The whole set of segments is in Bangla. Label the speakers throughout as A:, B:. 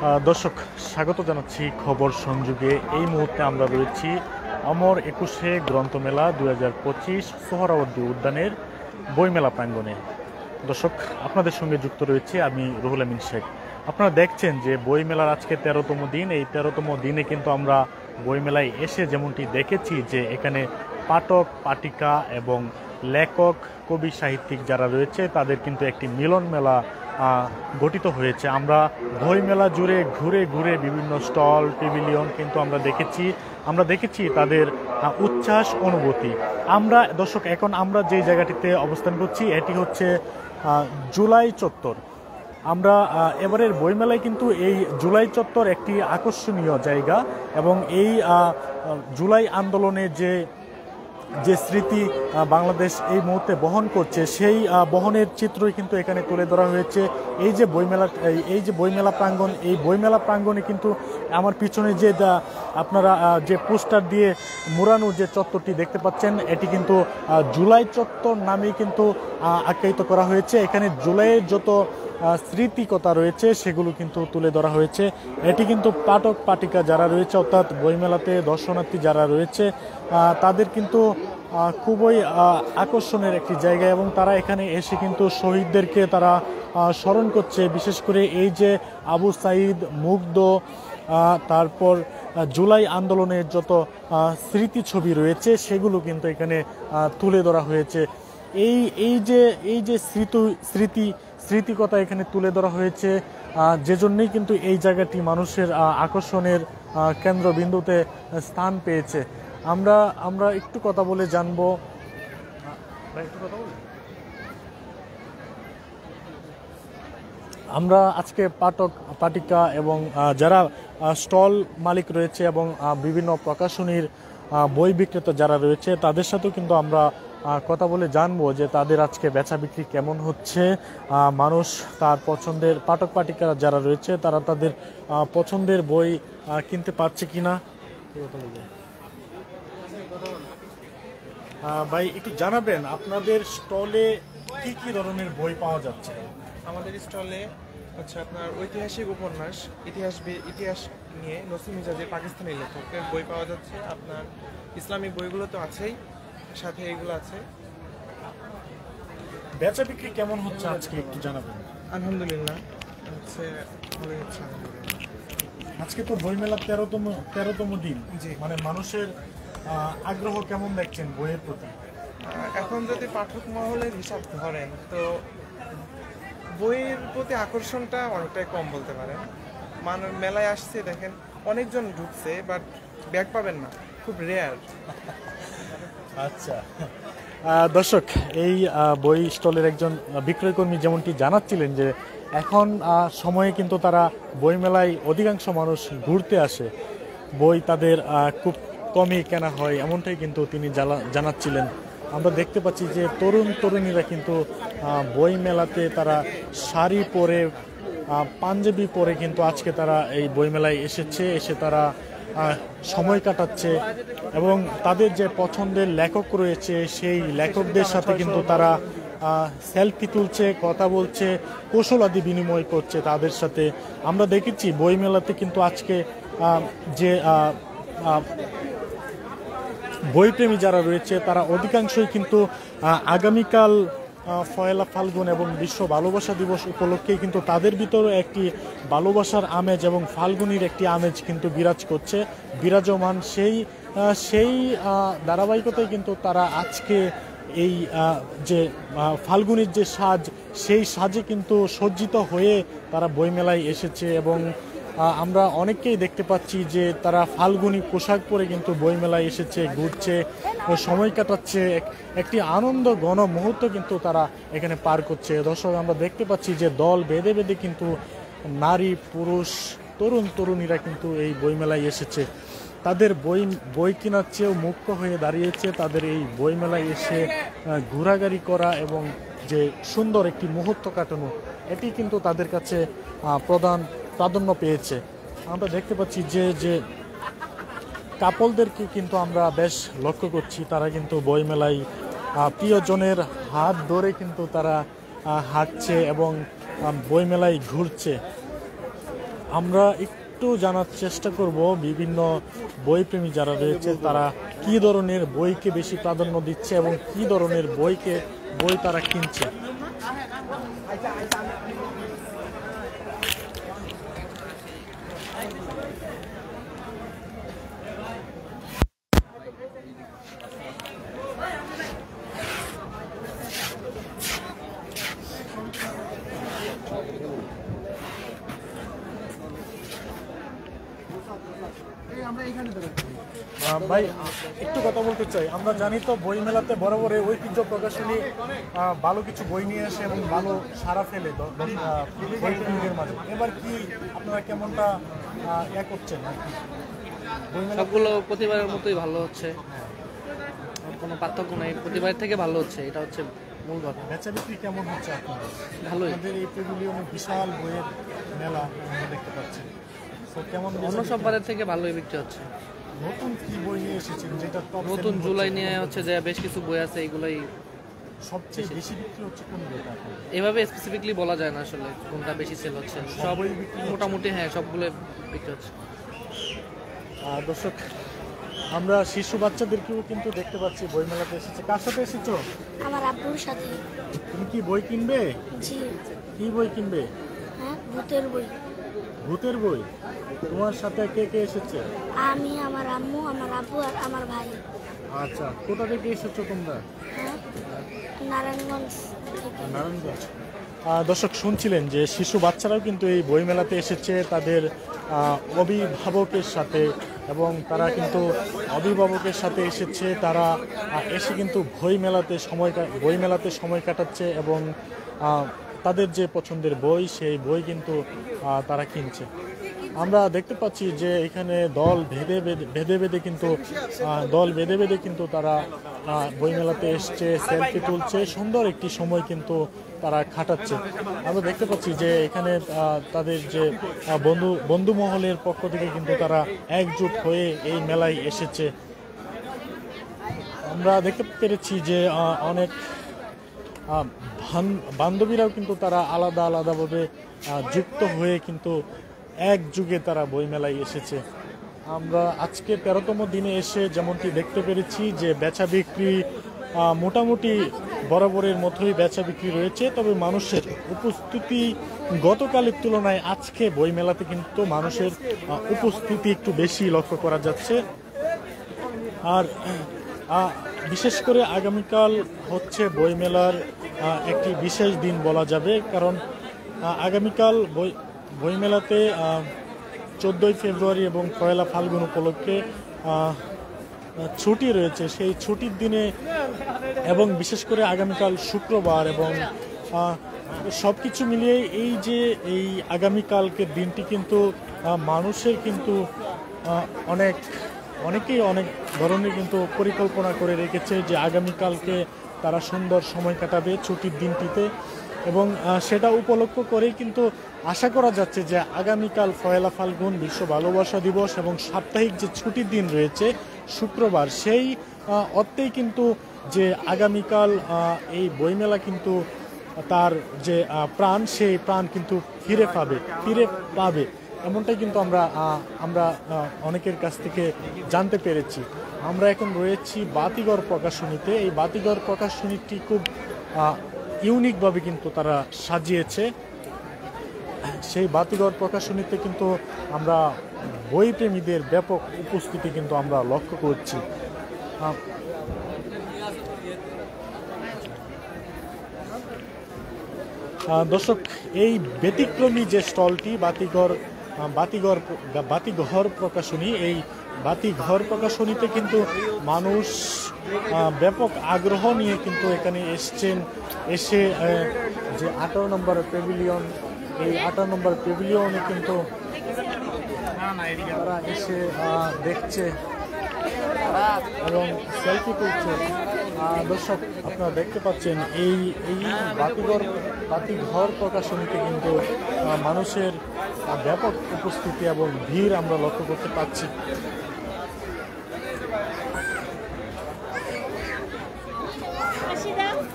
A: দর্শক, স্বাগত জানাচ্ছি খবর সংযোগে। এই মুহূর্তে আমরা রয়েছি অমর 21শে গ্রন্থমেলা 2025 সোহরাওয়ার্দী উদ্যানের বইমেলা প্রাঙ্গণে। দর্শক, আপনাদের সঙ্গে যুক্ত রয়েছে আমি রুহুল আমিন শেখ। আপনারা দেখছেন যে বইমেলার আজকে 13তম দিন। এই 13তম দিনে কিন্তু আমরা বইমেলায় এসে যেমনটি দেখেছি যে এখানে পাঠক, পাঠিকা এবং লেখক, কবি, সাহিত্যিক যারা রয়েছে তাদের কিন্তু একটি মিলন মেলা গঠিত হয়েছে। আমরা বইমেলা জুড়ে ঘুরে ঘুরে বিভিন্ন স্টল, প্যাভিলিয়ন কিন্তু আমরা দেখেছি তাদের উচ্ছ্বাস, অনুভূতি। দর্শক, এখন আমরা যে জায়গাটিতে অবস্থান করছি এটি হচ্ছে জুলাই চত্বর। আমরা এবারের বইমেলায় কিন্তু এই জুলাই চত্বর একটি আকর্ষণীয় জায়গা এবং এই জুলাই আন্দোলনের যে স্মৃতি বাংলাদেশ এই মুহূর্তে বহন করছে সেই বহনের চিত্রই কিন্তু এখানে তুলে ধরা হয়েছে। এই যে বইমেলা প্রাঙ্গণ, এই বইমেলা প্রাঙ্গণে কিন্তু আমার পিছনে যে আপনারা যে পোস্টার দিয়ে মোড়ানো যে চত্বরটি দেখতে পাচ্ছেন এটি কিন্তু জুলাই চত্বর নামেই কিন্তু আখ্যায়িত করা হয়েছে। এখানে জুলাইয়ের যত স্মৃতিকতা রয়েছে সেগুলো কিন্তু তুলে ধরা হয়েছে। এটি কিন্তু পাঠক, পাঠিকা যারা রয়েছে অর্থাৎ বইমেলাতে দর্শনার্থী যারা রয়েছে তাদের কিন্তু খুবই আকর্ষণের একটি জায়গা এবং তারা এখানে এসে কিন্তু শহীদদেরকে তারা স্মরণ করছে। বিশেষ করে এই যে আবু সাঈদ, মুগ্ধ, তারপর জুলাই আন্দোলনের যত স্মৃতি ছবি রয়েছে সেগুলো কিন্তু এখানে তুলে ধরা হয়েছে। এই যে স্মৃতিকতা এখানে তুলে ধরা হয়েছে, যে জন্যই কিন্তু এই জায়গাটি মানুষের আকর্ষণের কেন্দ্রবিন্দুতে স্থান পেয়েছে। আমরা একটু কথা বলে জানবো। আমরা আজকে পাঠক, পাঠিকা এবং যারা স্টল মালিক রয়েছে এবং বিভিন্ন প্রকাশনীর বই বিক্রেতা যারা রয়েছে তাদের সাথেও কিন্তু আমরা কথা বলে জানবো যে তাদের আজকে বেচা বিক্রি কেমন হচ্ছে। মানুষ তার পছন্দের, পাঠক পাঠিকারা যারা রয়েছে তারা তাদের পছন্দের বই কিনতে পারছে কিনা। ভাই, একটু জানাবেন আপনাদের স্টলে কি কি ধরনের বই পাওয়া যাচ্ছে?
B: আমাদের স্টলে হচ্ছে আপনার ঐতিহাসিক উপন্যাস, ইতিহাস নিয়ে নসিম মিজাজের পাকিস্তানি লেখকের বই পাওয়া যাচ্ছে। আপনার ইসলামিক বইগুলো তো আছেই, সাথে এগুলো আছে।
A: বেচা বিক্রি কেমন হচ্ছে আজকে একটু জানাবেন?
B: আলহামদুলিল্লাহ হচ্ছে, ভালোই হচ্ছে।
A: আজকে তো বইমেলার 13তম দিন, মানে মানুষের আগ্রহ কেমন দেখছেন বইয়ের প্রতি?
B: এখন যদি পাঠক মহলের হিসাব ধরেন তো বইয়ের প্রতি আকর্ষণটা অনেকটাই কম বলতে পারেন। মেলায় আসছে দেখেন অনেকজন ঢুকছে, বাট ব্যাগ পাবেন না, খুব রেয়ার।
A: আচ্ছা দর্শক, এই বই স্টলের একজন বিক্রয়কর্মী যেমনটি জানাচ্ছিলেন যে এখন সময়ে কিন্তু তারা বইমেলায় অধিকাংশ মানুষ ঘুরতে আসে, বই তাদের খুব কমই কেনা হয় এমনটাই কিন্তু তিনি জানাচ্ছিলেন। আমরা দেখতে পাচ্ছি যে তরুণীরা কিন্তু বই মেলাতে তারা শাড়ি পরে, পাঞ্জাবি পরে কিন্তু আজকে তারা এই বইমেলায় এসে তারা সময় কাটাচ্ছে এবং তাদের যে পছন্দের লেখক রয়েছে সেই লেখকদের সাথে কিন্তু তারা সেলফি তুলছে, কথা বলছে, কৌশলাদি বিনিময় করছে তাদের সাথে। আমরা দেখেছি বইমেলাতে কিন্তু আজকে যে বইপ্রেমী যারা রয়েছে তারা অধিকাংশই কিন্তু আগামীকাল পয়লা ফাল্গুন এবং বিশ্ব ভালোবাসা দিবস উপলক্ষে কিন্তু তাদের ভিতরে একটি ভালোবাসার আমেজ এবং ফাল্গুনির একটি আমেজ কিন্তু বিরাজমান। সেই ধারাবাহিকতায় কিন্তু তারা আজকে এই যে ফাল্গুনির যে সাজ, সেই সাজে কিন্তু সজ্জিত হয়ে তারা বইমেলায় এসেছে এবং আমরা অনেককেই দেখতে পাচ্ছি যে তারা ফাল্গুনি পোশাক পরে কিন্তু বইমেলায় এসেছে, ঘুরছে, সময় কাটাচ্ছে, একটি আনন্দ ঘন মুহূর্ত কিন্তু তারা এখানে পার করছে। দর্শক, আমরা দেখতে পাচ্ছি যে দল বেঁধে বেঁধে কিন্তু নারী, পুরুষ, তরুণীরা কিন্তু এই বইমেলায় এসেছে। তাদের বই কেনার চেয়েও মুক্ত হয়ে দাঁড়িয়েছে তাদের এই বইমেলায় এসে ঘোরাঘুরি করা এবং যে সুন্দর একটি মুহূর্ত কাটানো, এটি কিন্তু তাদের কাছে প্রাধান্য পেয়েছে। আমরা দেখতে পাচ্ছি যে কাপলদেরকে কিন্তু আমরা বেশ লক্ষ্য করছি, তারা কিন্তু বইমেলায় প্রিয়জনের হাত ধরে কিন্তু তারা হাঁটছে এবং বইমেলায় ঘুরছে। আমরা একটু জানার চেষ্টা করব বিভিন্ন বইপ্রেমী যারা রয়েছে তারা কি ধরনের বইকে বেশি প্রাধান্য দিচ্ছে এবং কি ধরনের বই তারা কিনছে। ভাই একটু কথা বলতে চাই, আমরা জানি তো বই মেলাতে বরাবর ঐতিহ্য প্রকাশনী ভালো কিছু বই নিয়ে আসে এবং ভালো সাড়া ফেলে বইপ্রেমীদের মাঝে। এবার কি আপনারা কেমনটা করছেন?
C: সবগুলো প্রতিবারের মতোই ভালো হচ্ছে, কোনো পার্থক্য নাই, প্রতিবারের থেকে ভালো হচ্ছে, এটা হচ্ছে মূল কথা।
A: বেচা বিক্রি কেমন হচ্ছে আপনাদের?
C: ভালোই।
A: আমাদের এই প্যাভিলিয়নে বিশাল বইয়ের মেলা আমরা দেখতে পাচ্ছি, তো কেমন
C: অন্য সব বারের থেকে ভালোই বিক্রি হচ্ছে।
A: নতুন কি বই নিয়ে এসেছেন যেটা
C: নতুন জুলাই নিয়ে হচ্ছে যে বেশ কিছু বই আছে, এগুলোই
A: সবচেয়ে বেশি বিক্রি হচ্ছে? কোন বইটা?
C: এভাবে স্পেসিফিকলি বলা যায় না আসলে কোনটা বেশি সেল হচ্ছে, সব মোটামুটি হ্যাঁ সবগুলো বিক্রি হচ্ছে।
A: দর্শক, আমরা শিশু বাচ্চাদেরকেও কিন্তু দেখতে পাচ্ছি বই মেলাতে এসেছে। কার সাথে এসেছো?
D: আমার আব্বুর সাথে।
A: তুমি কি বই কিনবে?
D: জি।
A: কি বই কিনবে?
D: হ্যাঁ, ভূতের বই।
A: ভূতের বই? তোমার সাথে কে কে এসেছে?
D: আমি, আমার আম্মু, আমার আব্বু আর আমার ভাই।
A: আচ্ছা, কোথা থেকে এসেছো তোমরা?
D: হ্যাঁ, নারায়ণগঞ্জ থেকে।
A: নারায়ণগঞ্জ। দর্শক, শুনছিলেন যে শিশু বাচ্চারাও কিন্তু এই বই মেলাতে এসেছে তাদের অভিভাবকের সাথে, এবং তারা কিন্তু অভিভাবকের সাথে এসেছে। তারা এসে কিন্তু বই মেলাতে সময় কাটাচ্ছে এবং তাদের যে পছন্দের বই সেই বই কিন্তু তারা কিনছে। আমরা দেখতে পাচ্ছি যে এখানে দল বেঁধে বেঁধে কিন্তু তারা বইমেলাতে এসছে, সেলফি তুলছে, সুন্দর একটি সময় কিন্তু তারা খাটাচ্ছে। আমরা দেখতে পাচ্ছি যে এখানে তাদের যে বন্ধু মহলের পক্ষ থেকে কিন্তু তারা একজোট হয়ে এই মেলায় এসেছে। আমরা দেখতে পেরেছি যে অনেক বান্ধবীরাও কিন্তু তারা আলাদাভাবে যুক্ত হয়ে কিন্তু একযুগে তারা বইমেলায় এসেছে। আমরা আজকে 13তম দিনে এসে যেমনটি দেখতে পেরেছি যে বেচা বিক্রি মোটামুটি বরাবরের মতোই বেচা বিক্রি রয়েছে, তবে মানুষের উপস্থিতি গতকালের তুলনায় আজকে বইমেলাতে কিন্তু মানুষের উপস্থিতি একটু বেশি লক্ষ্য করা যাচ্ছে। আর বিশেষ করে আগামীকাল হচ্ছে বইমেলার একটি বিশেষ দিন বলা যাবে, কারণ আগামীকাল বইমেলাতে 14ই ফেব্রুয়ারি এবং 1 ফাল্গুন উপলক্ষে ছুটি রয়েছে। সেই ছুটির দিনে এবং বিশেষ করে আগামীকাল শুক্রবার এবং সব কিছু মিলিয়ে এই আগামীকালকের দিনটি কিন্তু মানুষের কিন্তু অনেকেই অনেক ধরনের কিন্তু পরিকল্পনা করে রেখেছে যে আগামীকালকে তারা সুন্দর সময় কাটাবে ছুটির দিনটিতে, এবং সেটা উপলক্ষ করেই কিন্তু আশা করা যাচ্ছে যে আগামীকাল 1 ফাল্গুন বিশ্ব ভালোবাসা দিবস এবং সাপ্তাহিক যে ছুটির দিন রয়েছে শুক্রবার, সেই অর্থেই কিন্তু যে আগামীকাল এই বইমেলা কিন্তু তার যে প্রাণ, সেই প্রাণ কিন্তু ফিরে পাবে এমনটাই কিন্তু আমরা অনেকের কাছ থেকে জানতে পেরেছি। আমরা এখন রয়েছি বাতিঘর প্রকাশনীতে। এই বাতিঘর প্রকাশনীটি খুব ইউনিকভাবে কিন্তু তারা সাজিয়েছে। সেই বাতিঘর প্রকাশনীতে কিন্তু আমরা বই প্রেমীদের ব্যাপক উপস্থিতি কিন্তু আমরা লক্ষ্য করছি। দর্শক, এই ব্যতিক্রমী যে স্টলটি বাতিঘর প্রকাশনী, এই বাতিঘর প্রকাশনীতে কিন্তু মানুষ ব্যাপক আগ্রহ নিয়ে কিন্তু এখানে এসে যে 18 নম্বর প্যাভিলিয়ন, এই 18 নম্বর প্যাভিলিয়নে কিন্তু তারা এসে দেখছে এবং সেলফি তুলছে। দর্শক, আপনারা দেখতে পাচ্ছেন এই বাতিঘর প্রকাশনীতে কিন্তু মানুষের ব্যাপক উপস্থিতি এবং ভিড় আমরা লক্ষ্য করতে পাচ্ছি।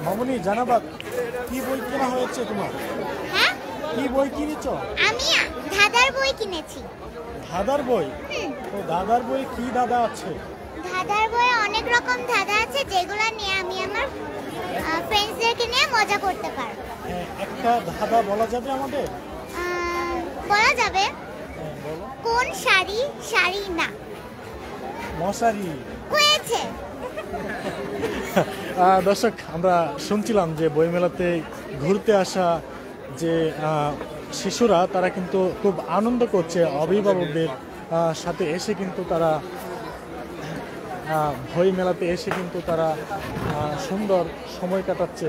A: মামুনি, জানাবা কি বই কেনা হয়েছে তোমার? কি বই কিনেছো?
E: আমি ধাঁধার বই কিনেছি।
A: ধাঁধার বই? তো ধাঁধার বই কি ধাঁধা আছে?
E: ধাঁধার বই অনেক রকম ধাঁধা আছে যেগুলো নিয়ে আমি আমার ফ্রেন্ডসদেরকে নিয়ে মজা করতে পারবো।
A: একটা ধাঁধা বলা যাবে আমাদের?
E: বলা যাবে।
A: হ্যাঁ, বলো।
E: কোন শাড়ি শাড়ি না?
A: মশারি।
E: হয়েছে।
A: দর্শক, আমরা শুনছিলাম যে বইমেলাতে ঘুরতে আসা যে শিশুরা তারা কিন্তু খুব আনন্দ করছে, অভিভাবকদের সাথে এসে কিন্তু তারা বই মেলাতে এসে কিন্তু তারা সুন্দর সময় কাটাচ্ছে।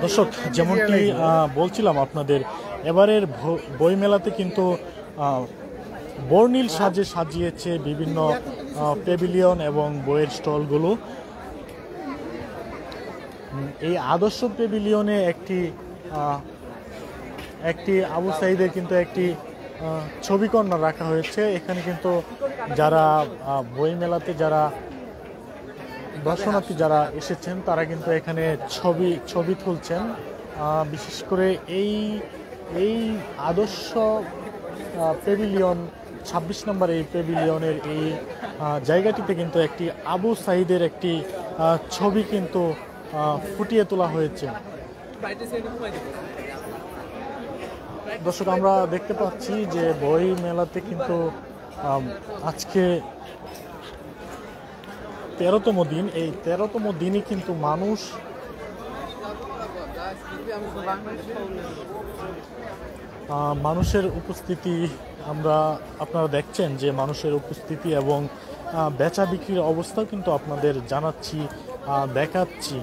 A: দর্শক, যেমনটি বলছিলাম আপনাদের, এবারের বইমেলাতে কিন্তু বর্ণিল সাজে সাজিয়েছে বিভিন্ন প্যাভিলিয়ন এবং বইয়ের স্টলগুলো। এই আদর্শ প্যাভিলিয়নে একটি আবু সাঈদের কিন্তু একটি ছবি কর্নার রাখা হয়েছে। এখানে কিন্তু যারা বইমেলাতে যারা দর্শনার্থী যারা এসেছেন তারা কিন্তু এখানে ছবি তুলছেন। বিশেষ করে এই আদর্শ প্যাভিলিয়ন 26 নম্বর এই প্যাভিলিয়নের এই জায়গাটিতে কিন্তু একটি আবু সাঈদের একটি ছবি কিন্তু ফুটিয়ে তোলা হয়েছে। দর্শক, আমরা দেখতে পাচ্ছি যে বই মেলাতে কিন্তু আজকে 13তম দিন। এই 13তম দিনই কিন্তু মানুষের উপস্থিতি আপনারা দেখছেন যে মানুষের উপস্থিতি এবং বেচা বিক্রির অবস্থাও কিন্তু আপনাদের জানাচ্ছি, দেখাচ্ছি।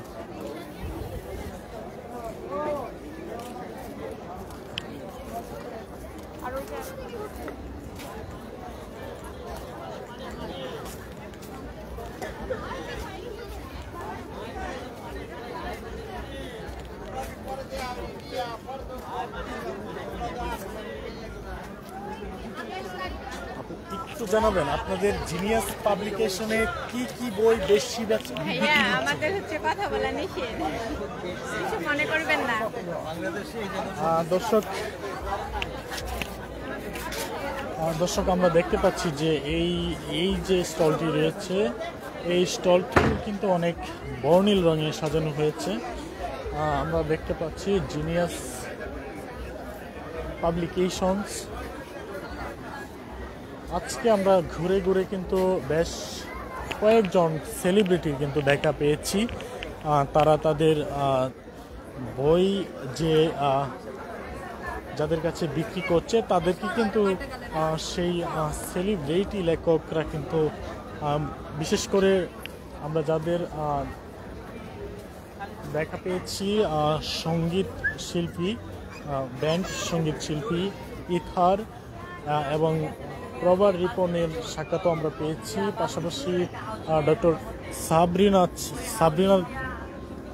A: একটু জানাবেন আপনাদের জিনিয়াস পাবলিকেশনে কি কি বই বেশি
F: ভাইয়া আমাদের হচ্ছে কথা বলা নিষেধ, কিছু মনে করবেন না।
A: দর্শক, আমরা দেখতে পাচ্ছি যে এই যে স্টলটি রয়েছে এই স্টলটি কিন্তু অনেক বর্ণিল রঙে সাজানো হয়েছে। আমরা দেখতে পাচ্ছি জিনিয়াস পাবলিকেশনস। আজকে আমরা ঘুরে ঘুরে কিন্তু বেশ কয়েকজন সেলিব্রিটির কিন্তু দেখা পেয়েছি। তারা তাদের বই যাদের কাছে বিক্রি করছে তাদেরকে কিন্তু সেই সেলিব্রিটি লেখকরা কিন্তু বিশেষ করে আমরা যাদের দেখা পেয়েছি সঙ্গীত শিল্পী, ব্যান্ড সঙ্গীত শিল্পী ইথার এবং প্রবার রিপনের সাক্ষাৎও আমরা পেয়েছি। পাশাপাশি ডক্টর সাবরিনা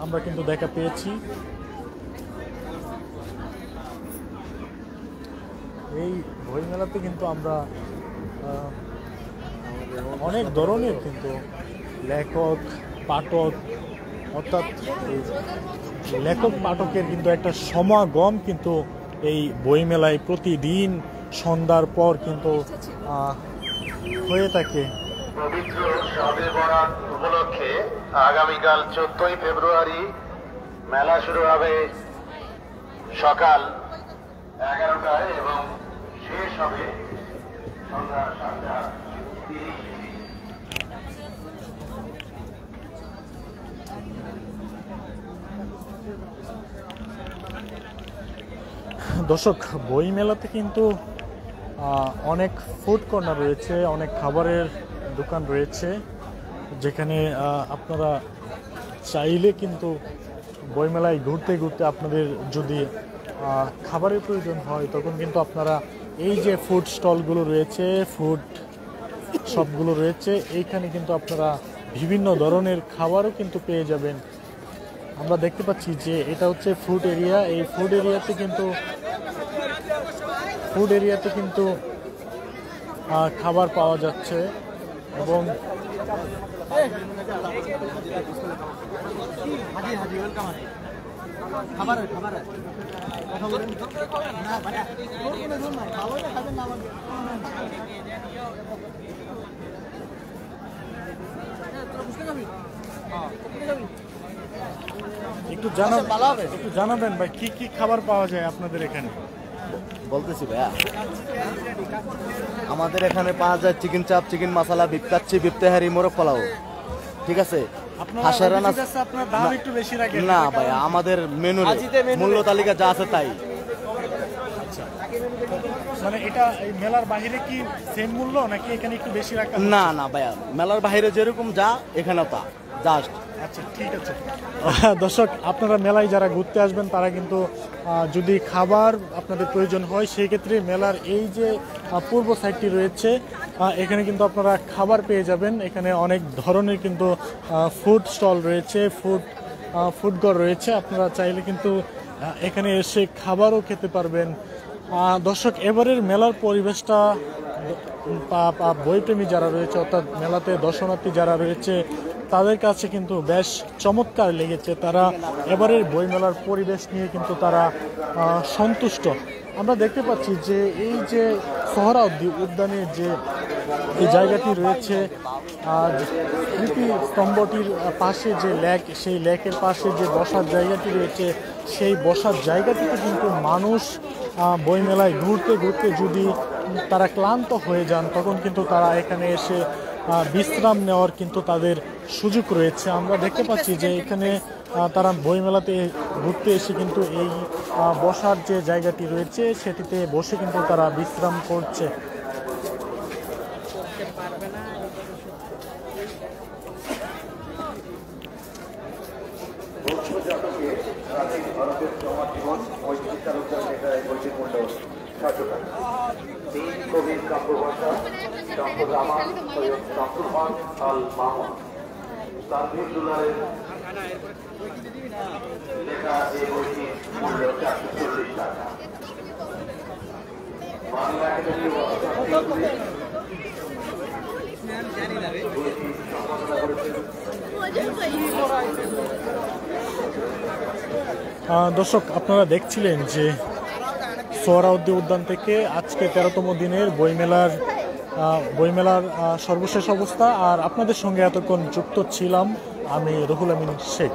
A: আমরা কিন্তু দেখা পেয়েছি। এই বইমেলাতে কিন্তু আমরা অনেক ধরনের কিন্তু লেখক পাঠক অর্থাৎ লেখক পাঠকের কিন্তু একটা সমাগম কিন্তু এই বইমেলায় প্রতিদিন সন্ধ্যার পর কিন্তু হয়ে থাকে।
G: পবিত্র শবে বরাত উপলক্ষে আগামীকাল 14ই ফেব্রুয়ারি মেলা শুরু হবে সকাল 11টায় এবং শেষ হবে সন্ধ্যা 7:30।
A: দর্শক, বই মেলাতে কিন্তু অনেক ফুড কর্নার রয়েছে, অনেক খাবারের দোকান রয়েছে, যেখানে আপনারা চাইলে কিন্তু বইমেলায় ঘুরতে ঘুরতে আপনাদের যদি খাবারের প্রয়োজন হয় তখন কিন্তু আপনারা এই যে ফুড স্টলগুলো রয়েছে, ফুড শপগুলো রয়েছে, এইখানে কিন্তু আপনারা বিভিন্ন ধরনের খাবারও কিন্তু পেয়ে যাবেন। আমরা দেখতে পাচ্ছি যে এটা হচ্ছে ফুড এরিয়া। এই ফুড এরিয়াতে কিন্তু খাবার পাওয়া যাচ্ছে এবং একটু জানাবেন ভাই কি কি খাবার পাওয়া যায় আপনাদের এখানে?
H: বলতেছি ভাইয়া, আমাদের এখানে পাওয়া যায় চিকেন চাপ, চিকেন মশলা, বিফ কাচ্চি, বিফ তেহারি, মোরগ পোলাও। ঠিক আছে, হাঁসের রান্না।
A: আপনার দাম একটু বেশি রাখেন
H: না ভাইয়া, আমাদের মেনু মূল্য তালিকা যা আছে তাই।
A: মানে এটা এই মেলার বাইরে কি সেম মূল্য নাকি এখানে একটু বেশি রাখা?
H: না না ভাইয়া, মেলার বাইরে যেরকম যা এখানেও তা জাস্ট।
A: আচ্ছা, ঠিক আছে। দর্শক, আপনারা মেলায় যারা ঘুরতে আসবেন তারা কিন্তু যদি খাবার আপনাদের প্রয়োজন হয় সেই ক্ষেত্রে মেলার এই যে পূর্ব সাইডটি রয়েছে এখানে কিন্তু আপনারা খাবার পেয়ে যাবেন। এখানে অনেক ধরনের কিন্তু ফুড স্টল রয়েছে, ফুডঘর রয়েছে। আপনারা চাইলে কিন্তু এখানে এসে খাবারও খেতে পারবেন। দর্শক, এবারের মেলার পরিবেশটা বইপ্রেমী যারা রয়েছে অর্থাৎ মেলাতে দর্শনার্থী যারা রয়েছে তাদের কাছে কিন্তু বেশ চমৎকার লেগেছে। তারা এবারের বইমেলার পরিবেশ নিয়ে কিন্তু তারা সন্তুষ্ট। আমরা দেখতে পাচ্ছি যে এই যে সোহরাওয়ার্দী উদ্যানের যে এই জায়গাটি রয়েছে, স্মৃতি স্তম্ভটির পাশে যে লেক, সেই লেকের পাশে যে বসার জায়গাটি রয়েছে, সেই বসার জায়গাটিতে কিন্তু মানুষ বইমেলায় ঘুরতে ঘুরতে যদি তারা ক্লান্ত হয়ে যান তখন কিন্তু তারা এখানে এসে বিশ্রাম নেওয়ার কিন্তু তাদের সুযোগ রয়েছে। আমরা দেখতে পাচ্ছি যে এখানে তারা বইমেলাতে ঘুরতে এসে কিন্তু এই বসার যে জায়গাটি রয়েছে সেটিতে বসে কিন্তু তারা বিশ্রাম করছে।
G: কবির কাব্যভাষা ডক্টর রামান সৈয়দ শামসুল হক আল মামুন তানভীর দুলারের লেখা এই বইটির মূল্য 440 টাকা। বাংলা একাডেমি
A: দর্শক, আপনারা দেখছিলেন যে সোহরাওয়ার্দী উদ্যান থেকে আজকে 13তম দিনের বইমেলার সর্বশেষ অবস্থা। আর আপনাদের সঙ্গে এতক্ষণ যুক্ত ছিলাম আমি রুহুল আমিন শেখ।